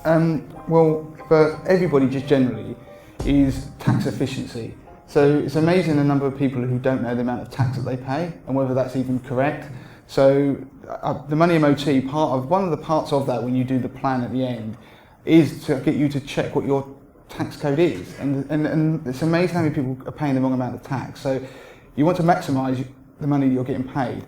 Well, for everybody just generally, is tax efficiency. So it's amazing the number of people who don't know the amount of tax that they pay and whether that's even correct. So the Money MOT, one of the parts of that when you do the plan at the end is to get you to check what your tax code is. And it's amazing how many people are paying the wrong amount of tax. So you want to maximise the money you're getting paid.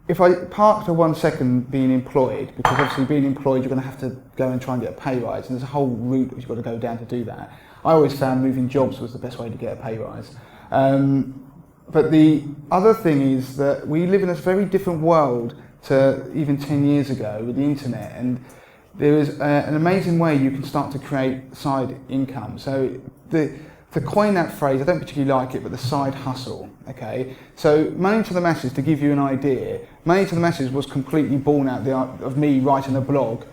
If I park for 1 second being employed, because obviously being employed you're going to have to go and try and get a pay rise, and there's a whole route that you've got to go down to do that. I always found moving jobs was the best way to get a pay rise. But the other thing is that we live in a very different world to even 10 years ago with the internet, and there is an amazing way you can start to create side income. So to coin that phrase, I don't particularly like it, but the side hustle, okay? So Money to the Masses, to give you an idea, Money to the Masses was completely born out of me writing a blog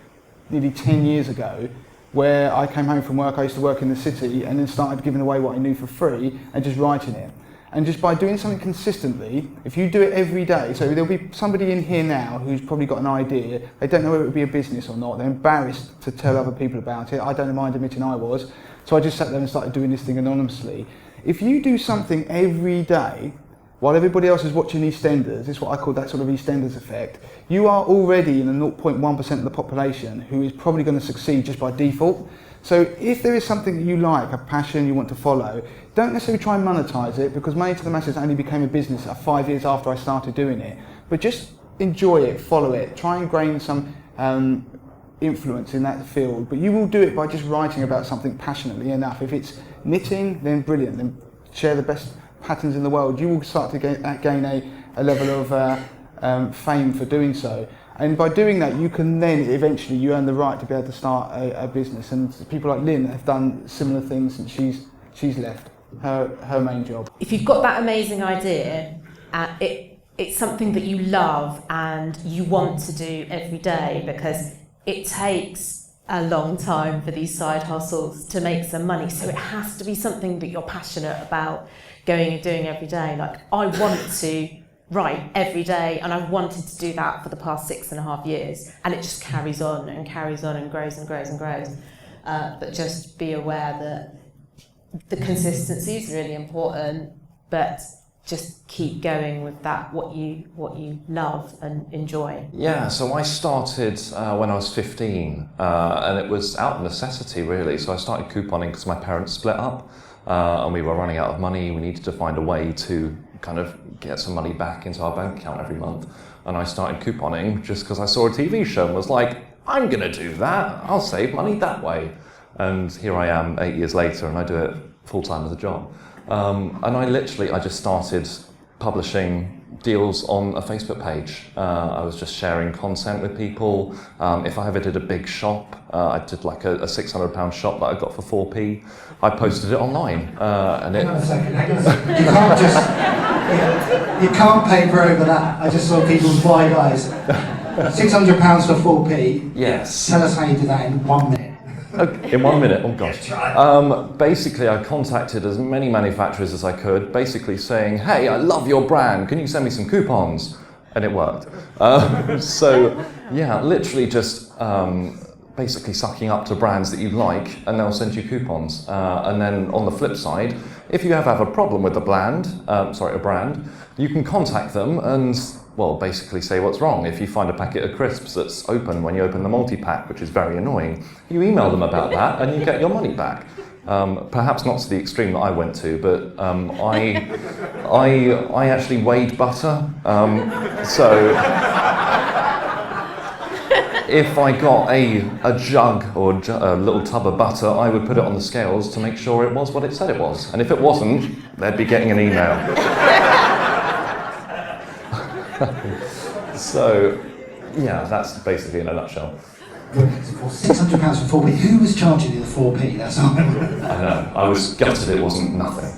nearly 10 years ago, where I came home from work, I used to work in the city, and then started giving away what I knew for free and just writing it. And just by doing something consistently, if you do it every day, so there'll be somebody in here now who's probably got an idea, they don't know whether it would be a business or not, they're embarrassed to tell other people about it, I don't mind admitting I was, so I just sat there and started doing this thing anonymously. If you do something every day, while everybody else is watching EastEnders, it's what I call that sort of EastEnders effect, you are already in the 0.1% of the population who is probably going to succeed just by default. So if there is something that you like, a passion you want to follow, don't necessarily try and monetize it, because Money to the Masses only became a business 5 years after I started doing it. But just enjoy it, follow it, try and gain some influence in that field. But you will do it by just writing about something passionately enough. If it's knitting, then brilliant, then share the best patterns in the world. You will start to gain a level of fame for doing so. And by doing that, you can then eventually you earn the right to be able to start a business. And people like Lynn have done similar things since she's left her main job. If you've got that amazing idea, it's something that you love and you want to do every day, because it takes a long time for these side hustles to make some money. So it has to be something that you're passionate about going and doing every day. Like, I want to write every day, and I've wanted to do that for the past 6.5 years, and it just carries on and carries on and grows and grows and grows. But just be aware that the consistency is really important, but just keep going with that, what you love and enjoy. Yeah, so I started when I was 15, and it was out of necessity really. So I started couponing because my parents split up, and we were running out of money. We needed to find a way to kind of get some money back into our bank account every month. And I started couponing just because I saw a TV show and was like, I'm gonna do that, I'll save money that way. And here I am 8 years later, and I do it full-time as a job. And I just started publishing deals on a Facebook page. I was just sharing content with people. If I ever did a big shop, I did like a £600 shop that I got for 4p. I posted it online. Hang on a second. You can't paper over that. I just saw people buy guys. £600 for 4p. Yes. Tell us how you did that in 1 minute. Okay, in 1 minute, oh gosh. Basically, I contacted as many manufacturers as I could, basically saying, hey, I love your brand, can you send me some coupons? And it worked. So, yeah, literally just basically sucking up to brands that you like, and they'll send you coupons. And then on the flip side, if you have a problem with a brand, you can contact them and, well, basically say what's wrong. If you find a packet of crisps that's open when you open the multi-pack, which is very annoying, you email them about that and you get your money back. Perhaps not to the extreme that I went to, but I actually weighed butter. So if I got a jug or a little tub of butter, I would put it on the scales to make sure it was what it said it was. And if it wasn't, they'd be getting an email. So, yeah, that's basically in a nutshell. £600 for 4p. Who was charging you the 4p? That's all. I know. I was gutted it wasn't nothing.